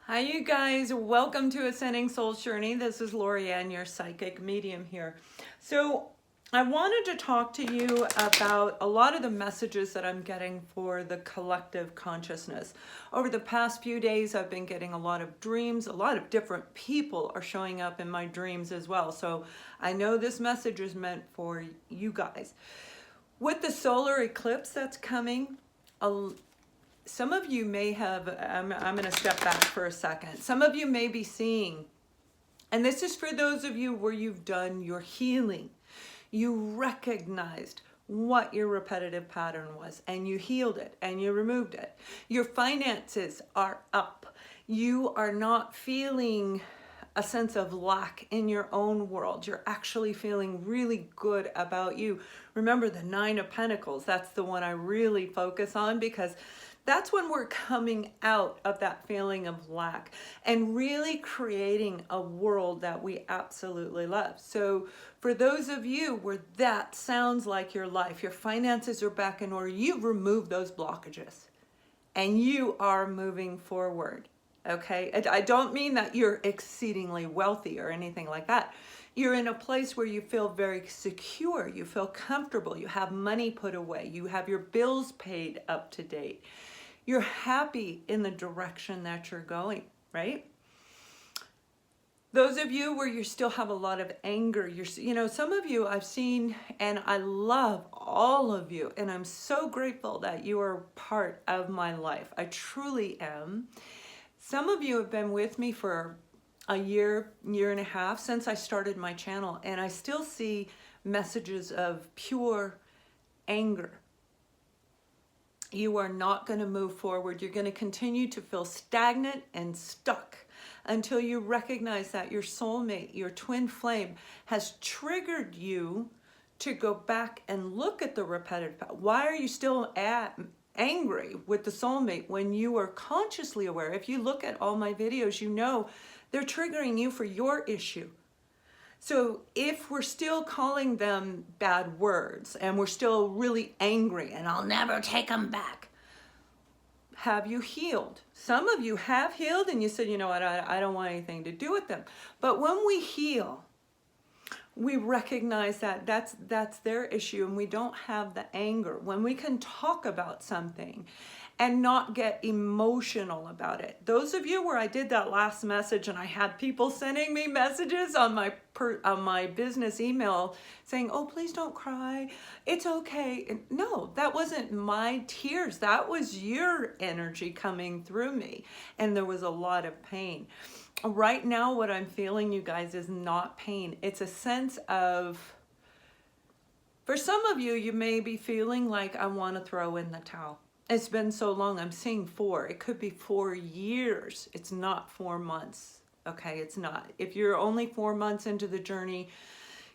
Hi, you guys. Welcome to Ascending Soul Journey. This is Lorianne, your psychic medium here. So, I wanted to talk to you about a lot of the messages that I'm getting for the collective consciousness. Over the past few days, I've been getting a lot of dreams. A lot of different people are showing up in my dreams as well. So, I know this message is meant for you guys. With the solar eclipse that's coming, some of you may have, I'm going to step back for a second. Some of you may be seeing, and this is for those of you where you've done your healing. You recognized what your repetitive pattern was, and you healed it, and you removed it. Your finances are up. You are not feeling a sense of lack in your own world. You're actually feeling really good about you. Remember the Nine of Pentacles. That's the one I really focus on, because that's when we're coming out of that feeling of lack and really creating a world that we absolutely love. So for those of you where that sounds like your life, your finances are back in order, you've removed those blockages and you are moving forward. Okay, I don't mean that you're exceedingly wealthy or anything like that. You're in a place where you feel very secure, you feel comfortable, you have money put away, you have your bills paid up to date. You're happy in the direction that you're going, right? Those of you where you still have a lot of anger, some of you I've seen, and I love all of you, and I'm so grateful that you are part of my life. I truly am. Some of you have been with me for a year and a half since I started my channel, and I still see messages of pure anger. You are not going to move forward. You're going to continue to feel stagnant and stuck until you recognize that your soulmate, your twin flame, has triggered you to go back and look at the repetitive pattern. Why are you still angry with the soulmate when you are consciously aware? If you look at all my videos, you know they're triggering you for your issue. So if we're still calling them bad words and we're still really angry and I'll never take them back, have you healed? Some of you have healed and you said, you know what, I don't want anything to do with them. But when we heal, we recognize that that's their issue and we don't have the anger. When we can talk about something and not get emotional about it. Those of you where I did that last message and I had people sending me messages on my business email saying, oh, please don't cry. It's okay. And no, that wasn't my tears. That was your energy coming through me. And there was a lot of pain. Right now, what I'm feeling, you guys, is not pain. It's a sense of, for some of you, you may be feeling like I want to throw in the towel. It's been so long. I'm seeing 4. It could be 4 years. It's not 4 months. Okay, it's not. If you're only 4 months into the journey,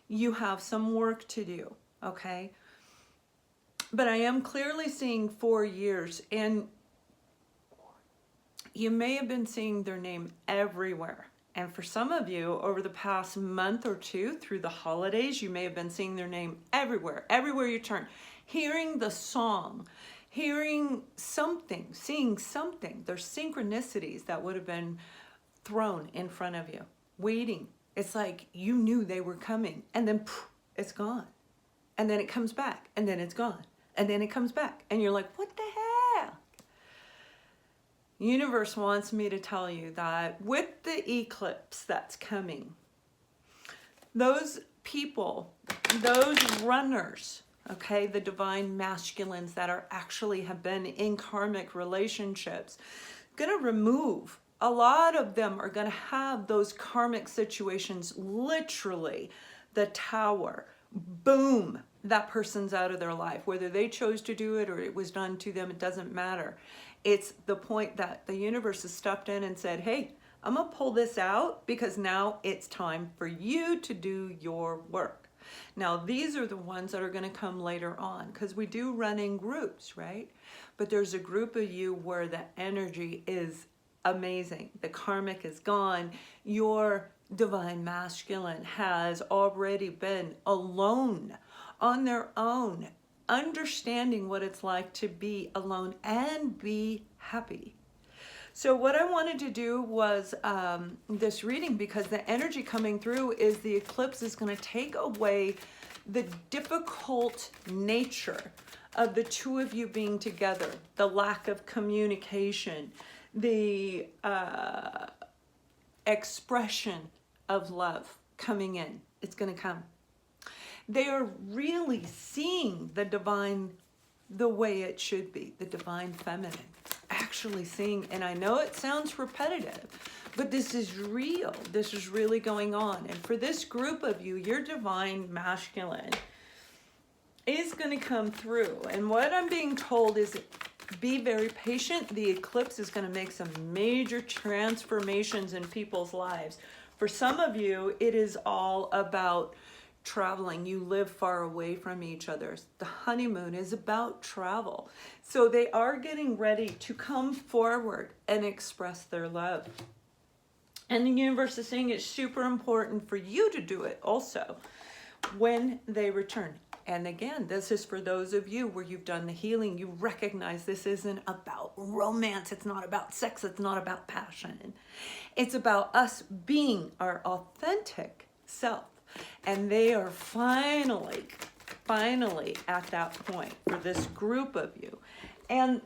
you have some work to do. Okay, but I am clearly seeing 4 years, and you may have been seeing their name everywhere. And for some of you, over the past month or two, through the holidays, you may have been seeing their name everywhere you turn. Hearing the song, hearing something, seeing something. There's synchronicities that would have been thrown in front of you, waiting. It's like you knew they were coming, and then it's gone. And then it comes back, and then it's gone. And then it comes back. And you're like, what the hell? Universe wants me to tell you that with the eclipse that's coming, those people, those runners, okay, the divine masculines that are actually have been in karmic relationships, gonna remove. A lot of them are gonna have those karmic situations, literally the tower, boom, that person's out of their life. Whether they chose to do it or it was done to them, it doesn't matter. It's the point that the universe has stepped in and said, hey, I'm gonna pull this out because now it's time for you to do your work. Now, these are the ones that are gonna come later on because we do run in groups, right? But there's a group of you where the energy is amazing. The karmic is gone. Your divine masculine has already been alone on their own, understanding what it's like to be alone and be happy. So what I wanted to do was this reading, because the energy coming through is the eclipse is going to take away the difficult nature of the two of you being together, the lack of communication, the expression of love coming in. It's going to come. They are really seeing the divine the way it should be, the divine feminine. Actually seeing, and I know it sounds repetitive, but this is real. This is really going on. And for this group of you, your divine masculine is going to come through. And what I'm being told is be very patient. The eclipse is going to make some major transformations in people's lives. For some of you, it is all about traveling. You live far away from each other. The honeymoon is about travel. So they are getting ready to come forward and express their love. And the universe is saying it's super important for you to do it also when they return. And again, this is for those of you where you've done the healing. You recognize this isn't about romance. It's not about sex. It's not about passion. It's about us being our authentic self. And they are finally at that point for this group of you. And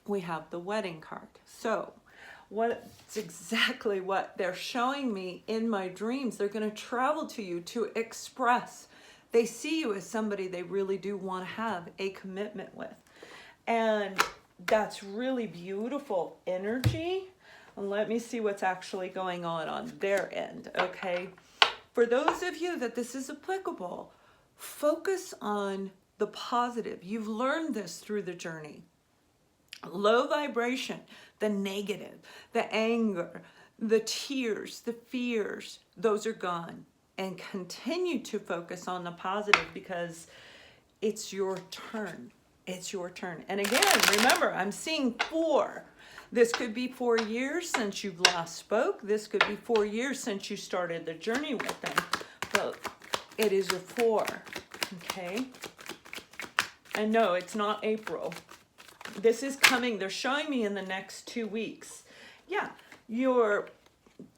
we have the wedding card. So what's exactly what they're showing me in my dreams. They're going to travel to you to express. They see you as somebody they really do want to have a commitment with. And that's really beautiful energy. And let me see what's actually going on their end, okay? For those of you that this is applicable, focus on the positive. You've learned this through the journey. Low vibration, the negative, the anger, the tears, the fears, those are gone. And continue to focus on the positive because it's your turn. It's your turn. And again, remember, I'm seeing 4. This could be 4 years since you've last spoke. This could be 4 years since you started the journey with them. But it is a 4, okay? And no, it's not April. This is coming. They're showing me in the next 2 weeks. Yeah,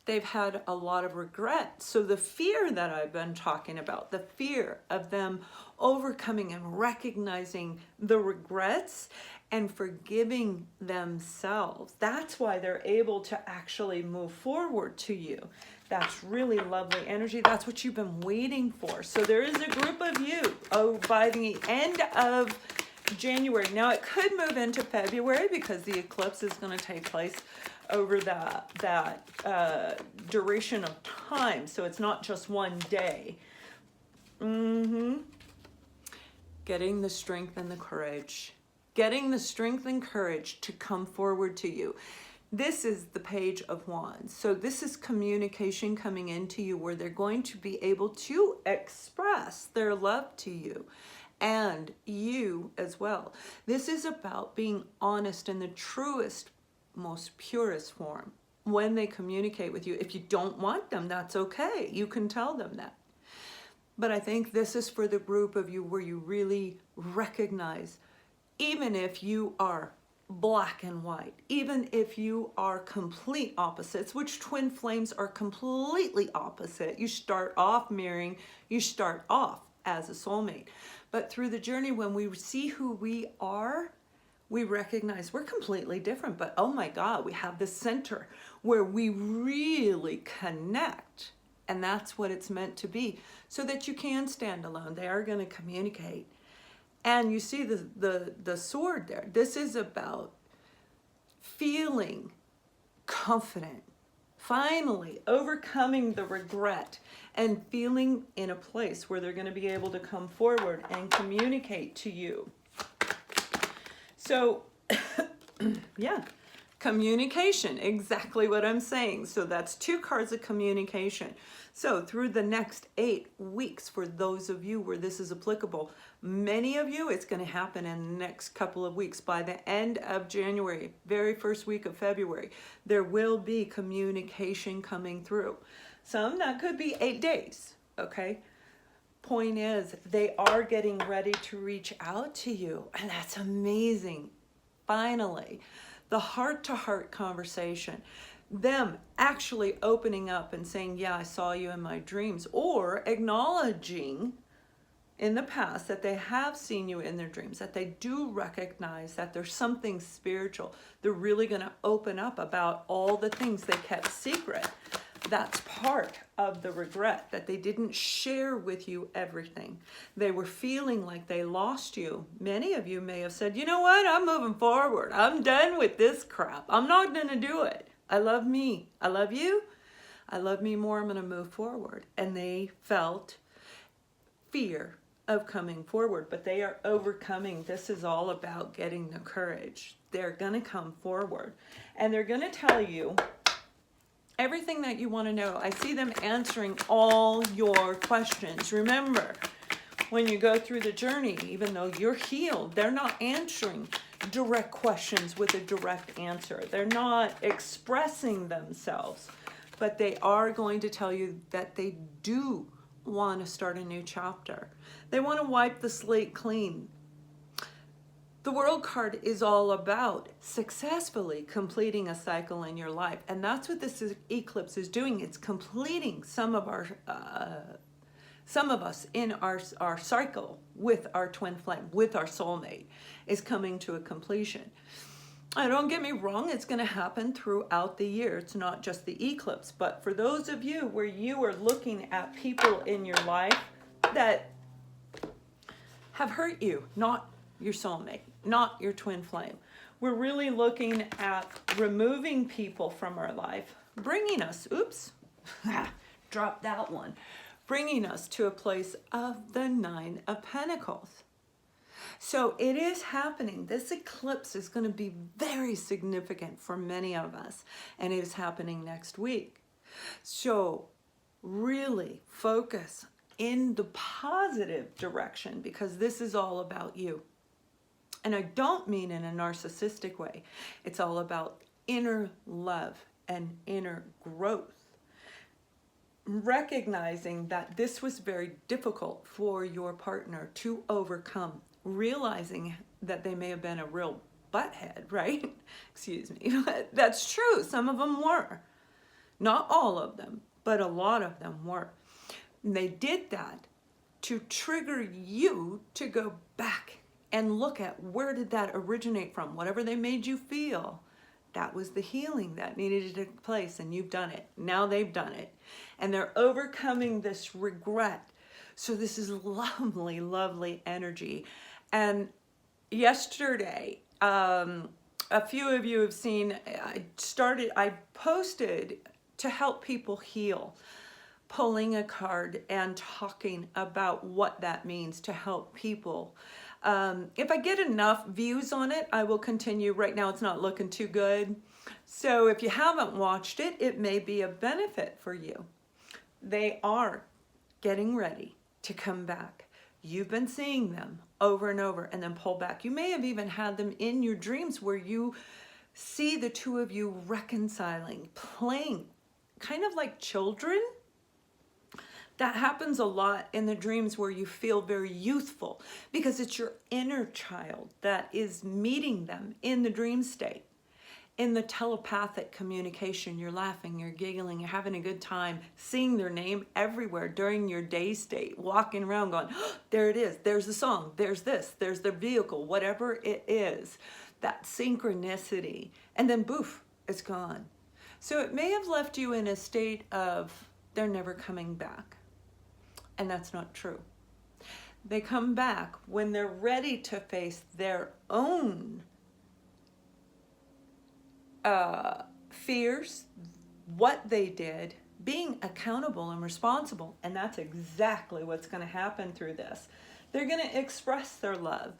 they've had a lot of regret. So the fear that I've been talking about, the fear of them overcoming and recognizing the regrets and forgiving themselves. That's why they're able to actually move forward to you. That's really lovely energy. That's what you've been waiting for. So there is a group of you by the end of January. Now it could move into February because the eclipse is going to take place over that duration of time. So it's not just one day. Getting the strength and the courage. Getting the strength and courage to come forward to you. This is the Page of Wands. So this is communication coming into you where they're going to be able to express their love to you and you as well. This is about being honest in the truest, most purest form when they communicate with you. If you don't want them, that's okay. You can tell them that. But I think this is for the group of you where you really recognize, even if you are black and white, even if you are complete opposites, which twin flames are completely opposite. You start off mirroring, you start off as a soulmate. But through the journey, when we see who we are, we recognize we're completely different. But oh my God, we have this center where we really connect. And that's what it's meant to be, so that you can stand alone. They are going to communicate. And you see the sword there. This is about feeling confident, finally overcoming the regret and feeling in a place where they're going to be able to come forward and communicate to you. So, yeah, communication, exactly what I'm saying. So that's 2 cards of communication. So through the next 8 weeks, for those of you where this is applicable, many of you, it's going to happen in the next couple of weeks. By the end of January, very first week of February, there will be communication coming through. Some, that could be 8 days, okay? Point is, they are getting ready to reach out to you, and that's amazing. Finally, the heart-to-heart conversation, them actually opening up and saying, yeah, I saw you in my dreams, or acknowledging in the past that they have seen you in their dreams, that they do recognize that there's something spiritual. They're really going to open up about all the things they kept secret. That's part of the regret, that they didn't share with you everything. They were feeling like they lost you. Many of you may have said, you know what, I'm moving forward. I'm done with this crap. I'm not going to do it. I love me. I love you. I love me more. I'm going to move forward. And they felt fear of coming forward, but they are overcoming. This is all about getting the courage. They're going to come forward, and they're going to tell you everything that you want to know. I see them answering all your questions. Remember, when you go through the journey, even though you're healed, they're not answering direct questions with a direct answer. They're not expressing themselves, but they are going to tell you that they do want to start a new chapter. They want to wipe the slate clean. The World card is all about successfully completing a cycle in your life, and that's what this eclipse is doing. It's completing some of us in our cycle with our twin flame, with our soulmate, is coming to a completion. Don't get me wrong, it's going to happen throughout the year. It's not just the eclipse, but for those of you where you are looking at people in your life that have hurt you, not your soulmate, not your twin flame, we're really looking at removing people from our life, bringing us, drop that one, bringing us to a place of the Nine of Pentacles. So it is happening. This eclipse is going to be very significant for many of us, and it is happening next week. So really focus in the positive direction, because this is all about you. And I don't mean in a narcissistic way. It's all about inner love and inner growth. Recognizing that this was very difficult for your partner to overcome. Realizing that they may have been a real butthead, right? Excuse me. That's true. Some of them were. Not all of them, but a lot of them were. And they did that to trigger you to go back and look at where did that originate from. Whatever they made you feel, that was the healing that needed to take place, and you've done it. Now they've done it. And they're overcoming this regret. So this is lovely, lovely energy. And yesterday, a few of you have seen, I posted to help people heal, pulling a card and talking about what that means to help people. If I get enough views on it, I will continue. Right now, it's not looking too good. So if you haven't watched it, it may be a benefit for you. They are getting ready to come back. You've been seeing them over and over and then pull back. You may have even had them in your dreams where you see the two of you reconciling, playing, kind of like children. That happens a lot in the dreams where you feel very youthful, because it's your inner child that is meeting them in the dream state. In the telepathic communication, you're laughing, you're giggling, you're having a good time, seeing their name everywhere during your day state, walking around going, oh, there it is, there's the song, there's this, there's their vehicle, whatever it is, that synchronicity, and then boof, it's gone. So it may have left you in a state of they're never coming back, and that's not true. They come back when they're ready to face their own fears, what they did, being accountable and responsible. And that's exactly what's going to happen through this. They're going to express their love.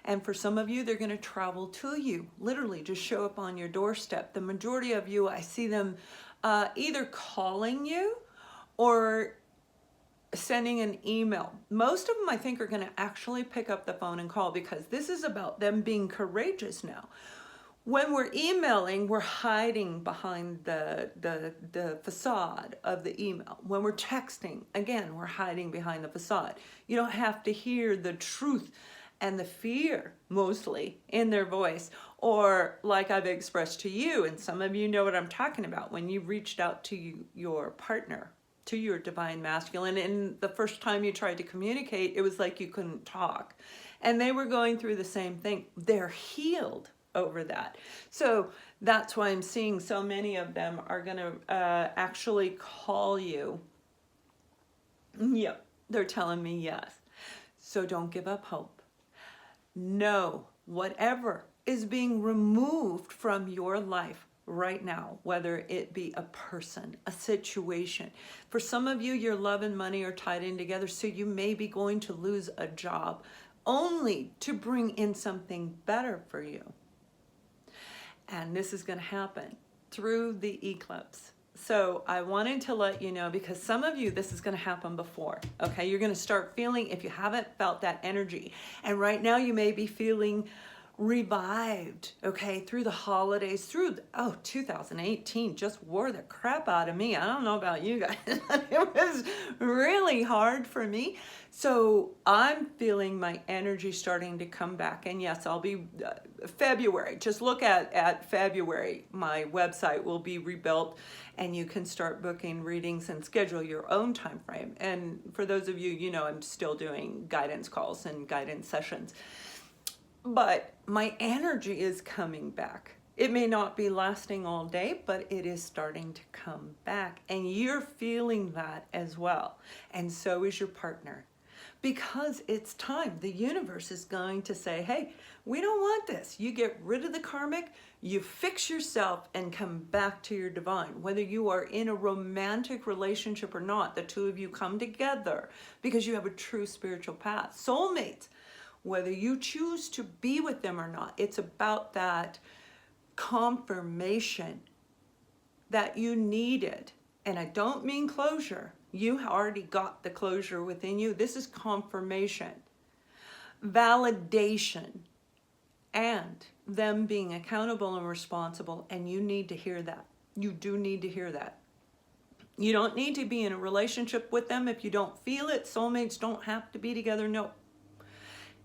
And for some of you, they're going to travel to you, literally just show up on your doorstep. The majority of you, I see them either calling you or sending an email. Most of them, I think, are going to actually pick up the phone and call, because this is about them being courageous now. When we're emailing, we're hiding behind the facade of the email. When we're texting, again, we're hiding behind the facade. You don't have to hear the truth and the fear, mostly, in their voice. Or like I've expressed to you, and some of you know what I'm talking about, when you reached out to your partner, to your divine masculine, and the first time you tried to communicate, it was like you couldn't talk. And they were going through the same thing. They're healed over that. So that's why I'm seeing so many of them are going to actually call you. Yep, they're telling me yes. So don't give up hope. No, whatever is being removed from your life right now, whether it be a person, a situation. For some of you, your love and money are tied in together, so you may be going to lose a job only to bring in something better for you. And this is going to happen through the eclipse. So I wanted to let you know, because some of you, this is going to happen before, okay? You're going to start feeling, if you haven't felt that energy, and right now you may be feeling revived, okay, through the holidays, through, 2018 just wore the crap out of me. I don't know about you guys, but it was really hard for me. So I'm feeling my energy starting to come back. And yes, I'll be, February, just look at February, my website will be rebuilt, and you can start booking readings and schedule your own time frame. And for those of you, you know, I'm still doing guidance calls and guidance sessions. But my energy is coming back. It may not be lasting all day, but it is starting to come back. And you're feeling that as well. And so is your partner. Because it's time. The universe is going to say, hey, we don't want this. You get rid of the karmic, you fix yourself and come back to your divine. Whether you are in a romantic relationship or not, the two of you come together because you have a true spiritual path. Soulmates. Whether you choose to be with them or not, it's about that confirmation that you needed. And I don't mean closure. You already got the closure within you. This is confirmation, validation, and them being accountable and responsible. And you need to hear that. You do need to hear that. You don't need to be in a relationship with them if you don't feel it. Soulmates don't have to be together. No.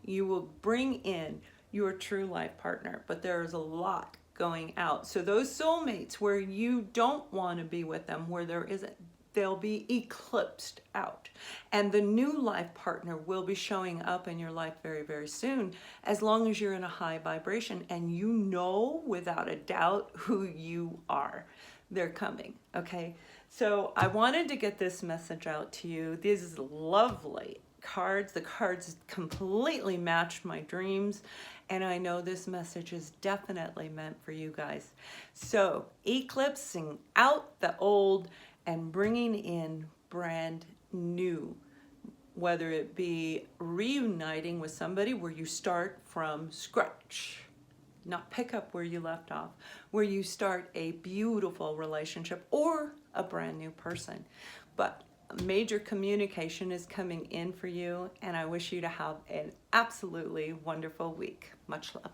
You will bring in your true life partner, but there's a lot going out. So those soulmates where you don't want to be with them, where there isn't, they'll be eclipsed out. And the new life partner will be showing up in your life very, very soon, as long as you're in a high vibration and you know without a doubt who you are. They're coming, okay? So I wanted to get this message out to you. This is lovely cards. The cards completely matched my dreams, and I know this message is definitely meant for you guys. So eclipsing out the old and bringing in brand new, whether it be reuniting with somebody where you start from scratch, not pick up where you left off, where you start a beautiful relationship or a brand new person. But major communication is coming in for you, and I wish you to have an absolutely wonderful week. Much love.